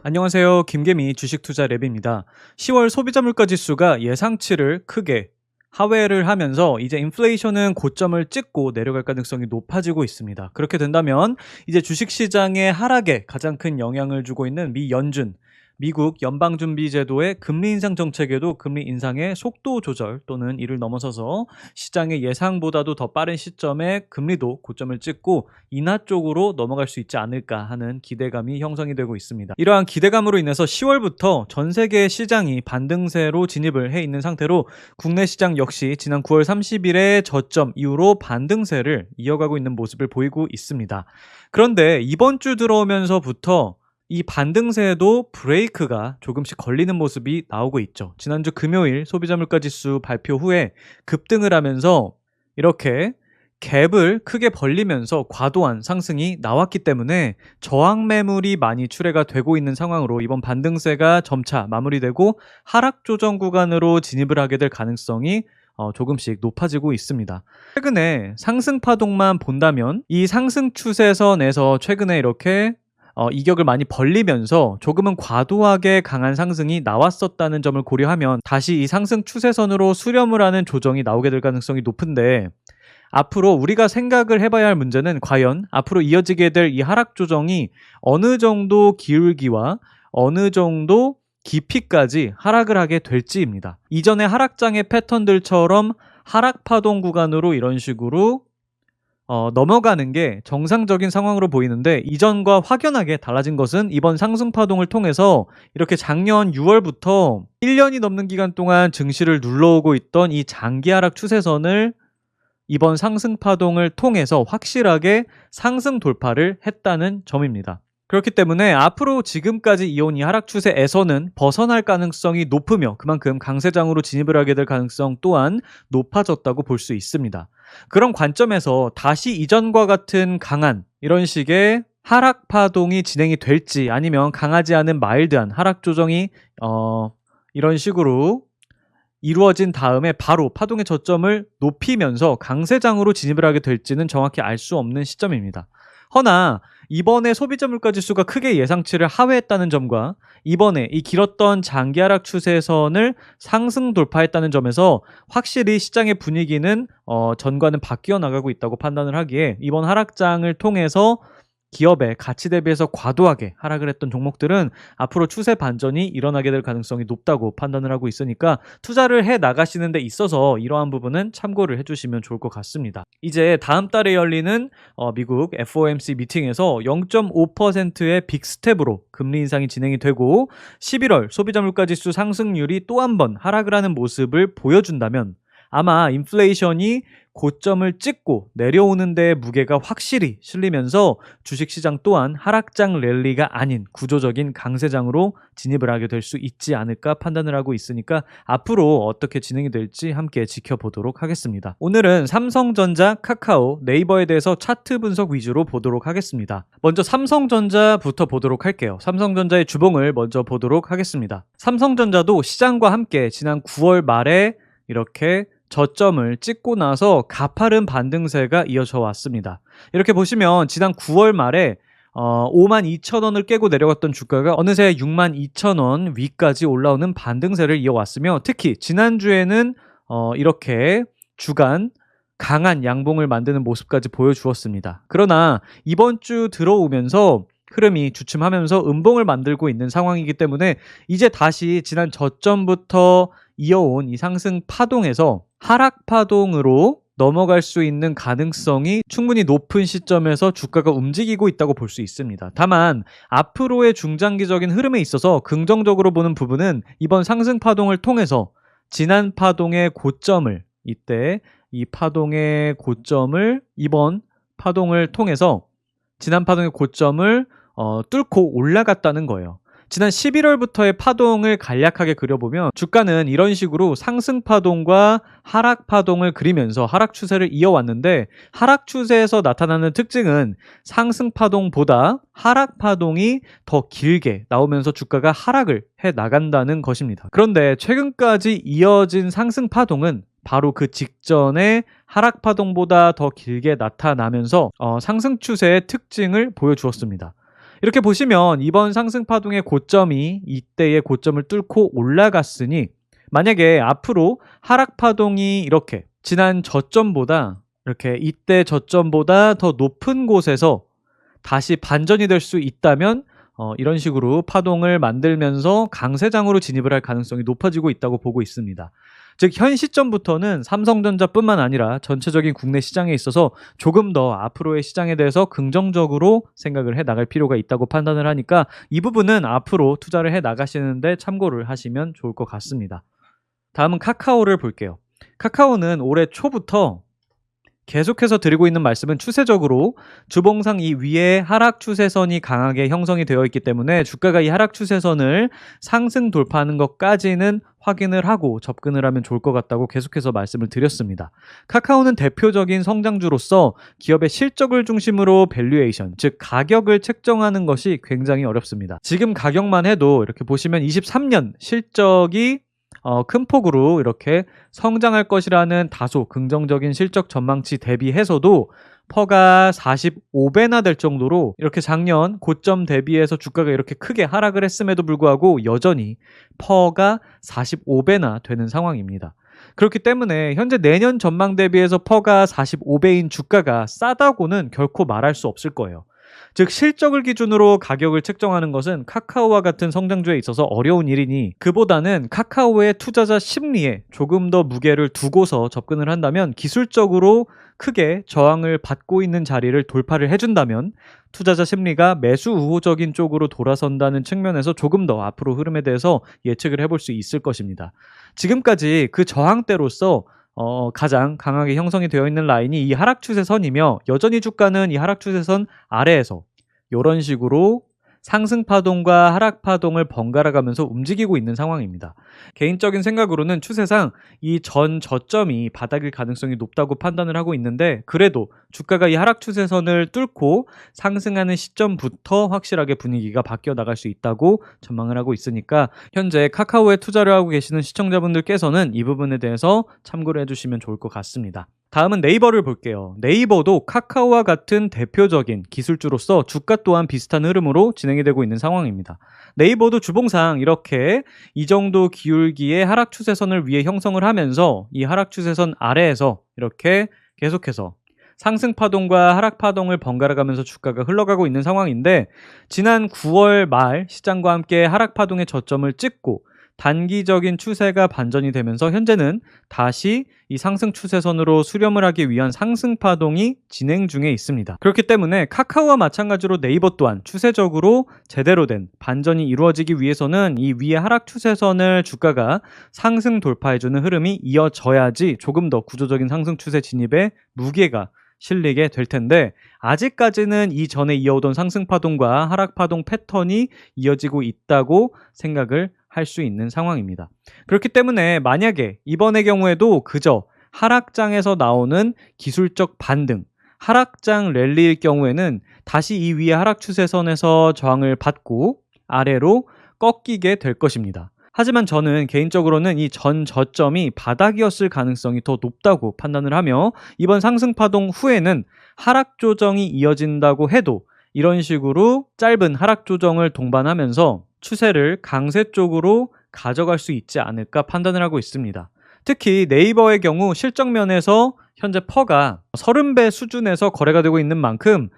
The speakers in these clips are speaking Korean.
안녕하세요. 김계미 주식투자랩입니다. 10월 소비자 물가 지수가 예상치를 크게 하회를 하면서 이제 인플레이션은 고점을 찍고 내려갈 가능성이 높아지고 있습니다. 그렇게 된다면 이제 주식시장의 하락에 가장 큰 영향을 주고 있는 미 연준, 미국 연방준비제도의 금리 인상 정책에도 금리 인상의 속도 조절 또는 이를 넘어서서 시장의 예상보다도 더 빠른 시점에 금리도 고점을 찍고 인하 쪽으로 넘어갈 수 있지 않을까 하는 기대감이 형성이 되고 있습니다. 이러한 기대감으로 인해서 10월부터 전 세계 시장이 반등세로 진입을 해 있는 상태로 국내 시장 역시 지난 9월 30일의 저점 이후로 반등세를 이어가고 있는 모습을 보이고 있습니다. 그런데 이번 주 들어오면서부터 이 반등세에도 브레이크가 조금씩 걸리는 모습이 나오고 있죠. 지난주 금요일 소비자 물가 지수 발표 후에 급등을 하면서 이렇게 갭을 크게 벌리면서 과도한 상승이 나왔기 때문에 저항 매물이 많이 출회가 되고 있는 상황으로 이번 반등세가 점차 마무리되고 하락 조정 구간으로 진입을 하게 될 가능성이 조금씩 높아지고 있습니다. 최근에 상승 파동만 본다면 이 상승 추세선에서 최근에 이렇게 이격을 많이 벌리면서 조금은 과도하게 강한 상승이 나왔었다는 점을 고려하면 다시 이 상승 추세선으로 수렴을 하는 조정이 나오게 될 가능성이 높은데, 앞으로 우리가 생각을 해봐야 할 문제는 과연 앞으로 이어지게 될 이 하락 조정이 어느 정도 기울기와 어느 정도 깊이까지 하락을 하게 될지입니다. 이전의 하락장의 패턴들처럼 하락 파동 구간으로 이런 식으로 넘어가는 게 정상적인 상황으로 보이는데, 이전과 확연하게 달라진 것은 이번 상승 파동을 통해서 이렇게 작년 6월부터 1년이 넘는 기간 동안 증시를 눌러오고 있던 이 장기 하락 추세선을 이번 상승 파동을 통해서 확실하게 상승 돌파를 했다는 점입니다. 그렇기 때문에 앞으로 지금까지 이어온 이 하락 추세에서는 벗어날 가능성이 높으며 그만큼 강세장으로 진입을 하게 될 가능성 또한 높아졌다고 볼 수 있습니다. 그런 관점에서 다시 이전과 같은 강한 이런 식의 하락 파동이 진행이 될지, 아니면 강하지 않은 마일드한 하락 조정이 이런 식으로 이루어진 다음에 바로 파동의 저점을 높이면서 강세장으로 진입을 하게 될지는 정확히 알 수 없는 시점입니다. 허나 이번에 소비자 물가 지수가 크게 예상치를 하회했다는 점과 이번에 이 길었던 장기 하락 추세선을 상승 돌파했다는 점에서 확실히 시장의 분위기는 전과는 바뀌어 나가고 있다고 판단을 하기에, 이번 하락장을 통해서 기업의 가치 대비해서 과도하게 하락을 했던 종목들은 앞으로 추세 반전이 일어나게 될 가능성이 높다고 판단을 하고 있으니까 투자를 해 나가시는 데 있어서 이러한 부분은 참고를 해주시면 좋을 것 같습니다. 이제 다음 달에 열리는 미국 FOMC 미팅에서 0.5%의 빅스텝으로 금리 인상이 진행이 되고 11월 소비자 물가 지수 상승률이 또 한 번 하락을 하는 모습을 보여준다면 아마 인플레이션이 고점을 찍고 내려오는 데 무게가 확실히 실리면서 주식시장 또한 하락장 랠리가 아닌 구조적인 강세장으로 진입을 하게 될 수 있지 않을까 판단을 하고 있으니까 앞으로 어떻게 진행이 될지 함께 지켜보도록 하겠습니다. 오늘은 삼성전자, 카카오, 네이버에 대해서 차트 분석 위주로 보도록 하겠습니다. 먼저 삼성전자부터 보도록 할게요. 삼성전자의 주봉을 먼저 보도록 하겠습니다. 삼성전자도 시장과 함께 지난 9월 말에 이렇게 저점을 찍고 나서 가파른 반등세가 이어져 왔습니다. 이렇게 보시면 지난 9월 말에 52,000원을 깨고 내려갔던 주가가 어느새 62,000원 위까지 올라오는 반등세를 이어왔으며, 특히 지난주에는 이렇게 주간 강한 양봉을 만드는 모습까지 보여주었습니다. 그러나 이번 주 들어오면서 흐름이 주춤하면서 음봉을 만들고 있는 상황이기 때문에 이제 다시 지난 저점부터 이어온 이 상승 파동에서 하락 파동으로 넘어갈 수 있는 가능성이 충분히 높은 시점에서 주가가 움직이고 있다고 볼 수 있습니다. 다만 앞으로의 중장기적인 흐름에 있어서 긍정적으로 보는 부분은 이번 상승 파동을 통해서 지난 파동의 고점을, 이때 이 파동의 고점을 이번 파동을 통해서 지난 파동의 고점을 뚫고 올라갔다는 거예요. 지난 11월부터의 파동을 간략하게 그려보면 주가는 이런 식으로 상승 파동과 하락 파동을 그리면서 하락 추세를 이어왔는데, 하락 추세에서 나타나는 특징은 상승 파동보다 하락 파동이 더 길게 나오면서 주가가 하락을 해 나간다는 것입니다. 그런데 최근까지 이어진 상승 파동은 바로 그 직전에 하락 파동보다 더 길게 나타나면서 상승 추세의 특징을 보여주었습니다. 이렇게 보시면 이번 상승 파동의 고점이 이때의 고점을 뚫고 올라갔으니 만약에 앞으로 하락 파동이 이렇게 지난 저점보다 이렇게 이때 저점보다 더 높은 곳에서 다시 반전이 될 수 있다면 이런 식으로 파동을 만들면서 강세장으로 진입을 할 가능성이 높아지고 있다고 보고 있습니다. 즉 현 시점부터는 삼성전자뿐만 아니라 전체적인 국내 시장에 있어서 조금 더 앞으로의 시장에 대해서 긍정적으로 생각을 해 나갈 필요가 있다고 판단을 하니까 이 부분은 앞으로 투자를 해 나가시는데 참고를 하시면 좋을 것 같습니다. 다음은 카카오를 볼게요. 카카오는 올해 초부터 계속해서 드리고 있는 말씀은 추세적으로 주봉상 이 위에 하락 추세선이 강하게 형성이 되어 있기 때문에 주가가 이 하락 추세선을 상승 돌파하는 것까지는 확인을 하고 접근을 하면 좋을 것 같다고 계속해서 말씀을 드렸습니다. 카카오는 대표적인 성장주로서 기업의 실적을 중심으로 밸류에이션, 즉 가격을 책정하는 것이 굉장히 어렵습니다. 지금 가격만 해도 이렇게 보시면 23년 실적이 큰 폭으로 이렇게 성장할 것이라는 다소 긍정적인 실적 전망치 대비해서도 퍼가 45배나 될 정도로 이렇게 작년 고점 대비해서 주가가 이렇게 크게 하락을 했음에도 불구하고 여전히 퍼가 45배나 되는 상황입니다. 그렇기 때문에 현재 내년 전망 대비해서 퍼가 45배인 주가가 싸다고는 결코 말할 수 없을 거예요. 즉 실적을 기준으로 가격을 책정하는 것은 카카오와 같은 성장주에 있어서 어려운 일이니 그보다는 카카오의 투자자 심리에 조금 더 무게를 두고서 접근을 한다면 기술적으로 크게 저항을 받고 있는 자리를 돌파를 해준다면 투자자 심리가 매수 우호적인 쪽으로 돌아선다는 측면에서 조금 더 앞으로 흐름에 대해서 예측을 해볼 수 있을 것입니다. 지금까지 그 저항대로서 가장 강하게 형성이 되어 있는 라인이 이 하락 추세선이며 여전히 주가는 이 하락 추세선 아래에서 이런 식으로 상승 파동과 하락 파동을 번갈아 가면서 움직이고 있는 상황입니다. 개인적인 생각으로는 추세상 이 전 저점이 바닥일 가능성이 높다고 판단을 하고 있는데 그래도 주가가 이 하락 추세선을 뚫고 상승하는 시점부터 확실하게 분위기가 바뀌어 나갈 수 있다고 전망을 하고 있으니까 현재 카카오에 투자를 하고 계시는 시청자분들께서는 이 부분에 대해서 참고를 해주시면 좋을 것 같습니다. 다음은 네이버를 볼게요. 네이버도 카카오와 같은 대표적인 기술주로서 주가 또한 비슷한 흐름으로 진행이 되고 있는 상황입니다. 네이버도 주봉상 이렇게 이 정도 기울기의 하락 추세선을 위에 형성을 하면서 이 하락 추세선 아래에서 이렇게 계속해서 상승 파동과 하락 파동을 번갈아 가면서 주가가 흘러가고 있는 상황인데 지난 9월 말 시장과 함께 하락 파동의 저점을 찍고 단기적인 추세가 반전이 되면서 현재는 다시 이 상승 추세선으로 수렴을 하기 위한 상승 파동이 진행 중에 있습니다. 그렇기 때문에 카카오와 마찬가지로 네이버 또한 추세적으로 제대로 된 반전이 이루어지기 위해서는 이 위에 하락 추세선을 주가가 상승 돌파해주는 흐름이 이어져야지 조금 더 구조적인 상승 추세 진입에 무게가 실리게 될 텐데 아직까지는 이전에 이어오던 상승 파동과 하락 파동 패턴이 이어지고 있다고 생각을 할 수 있는 상황입니다. 그렇기 때문에 만약에 이번의 경우에도 그저 하락장에서 나오는 기술적 반등, 하락장 랠리일 경우에는 다시 이 위에 하락 추세선에서 저항을 받고 아래로 꺾이게 될 것입니다. 하지만 저는 개인적으로는 이 전 저점이 바닥이었을 가능성이 더 높다고 판단을 하며 이번 상승 파동 후에는 하락 조정이 이어진다고 해도 이런 식으로 짧은 하락 조정을 동반하면서 추세를 강세 쪽으로 가져갈 수 있지 않을까 판단을 하고 있습니다. 특히 네이버의 경우 실적 면에서 현재 퍼가 30배 수준에서 거래가 되고 있는 만큼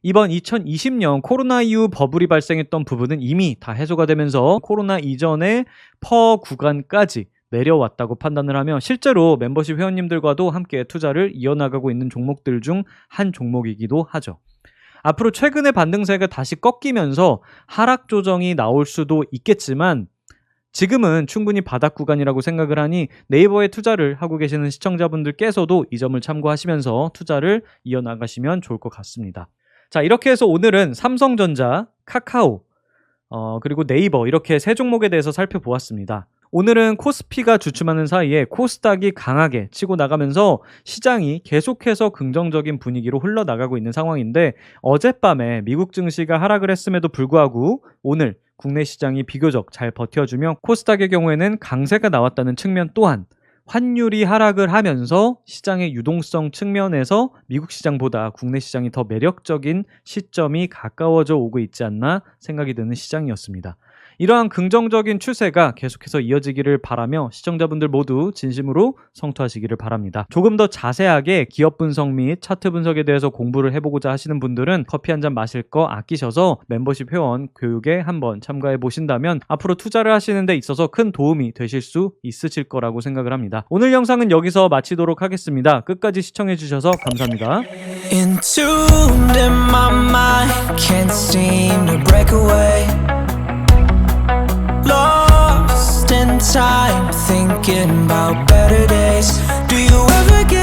이번 2020년 코로나 이후 버블이 발생했던 부분은 이미 다 해소가 되면서 코로나 이전의 퍼 구간까지 내려왔다고 판단을 하며 실제로 멤버십 회원님들과도 함께 투자를 이어나가고 있는 종목들 중 한 종목이기도 하죠. 앞으로 최근의 반등세가 다시 꺾이면서 하락 조정이 나올 수도 있겠지만 지금은 충분히 바닥 구간이라고 생각을 하니 네이버에 투자를 하고 계시는 시청자분들께서도 이 점을 참고하시면서 투자를 이어나가시면 좋을 것 같습니다. 자, 이렇게 해서 오늘은 삼성전자, 카카오, 그리고 네이버 이렇게 세 종목에 대해서 살펴보았습니다. 오늘은 코스피가 주춤하는 사이에 코스닥이 강하게 치고 나가면서 시장이 계속해서 긍정적인 분위기로 흘러나가고 있는 상황인데 어젯밤에 미국 증시가 하락을 했음에도 불구하고 오늘 국내 시장이 비교적 잘 버텨주며 코스닥의 경우에는 강세가 나왔다는 측면 또한 환율이 하락을 하면서 시장의 유동성 측면에서 미국 시장보다 국내 시장이 더 매력적인 시점이 가까워져 오고 있지 않나 생각이 드는 시장이었습니다. 이러한 긍정적인 추세가 계속해서 이어지기를 바라며 시청자분들 모두 진심으로 성투하시기를 바랍니다. 조금 더 자세하게 기업 분석 및 차트 분석에 대해서 공부를 해보고자 하시는 분들은 커피 한 잔 마실 거 아끼셔서 멤버십 회원 교육에 한번 참가해 보신다면 앞으로 투자를 하시는 데 있어서 큰 도움이 되실 수 있으실 거라고 생각을 합니다. 오늘 영상은 여기서 마치도록 하겠습니다. 끝까지 시청해 주셔서 감사합니다. Entombed in my mind, can't seem to break away. Lost in time, thinking about better days. Do you ever get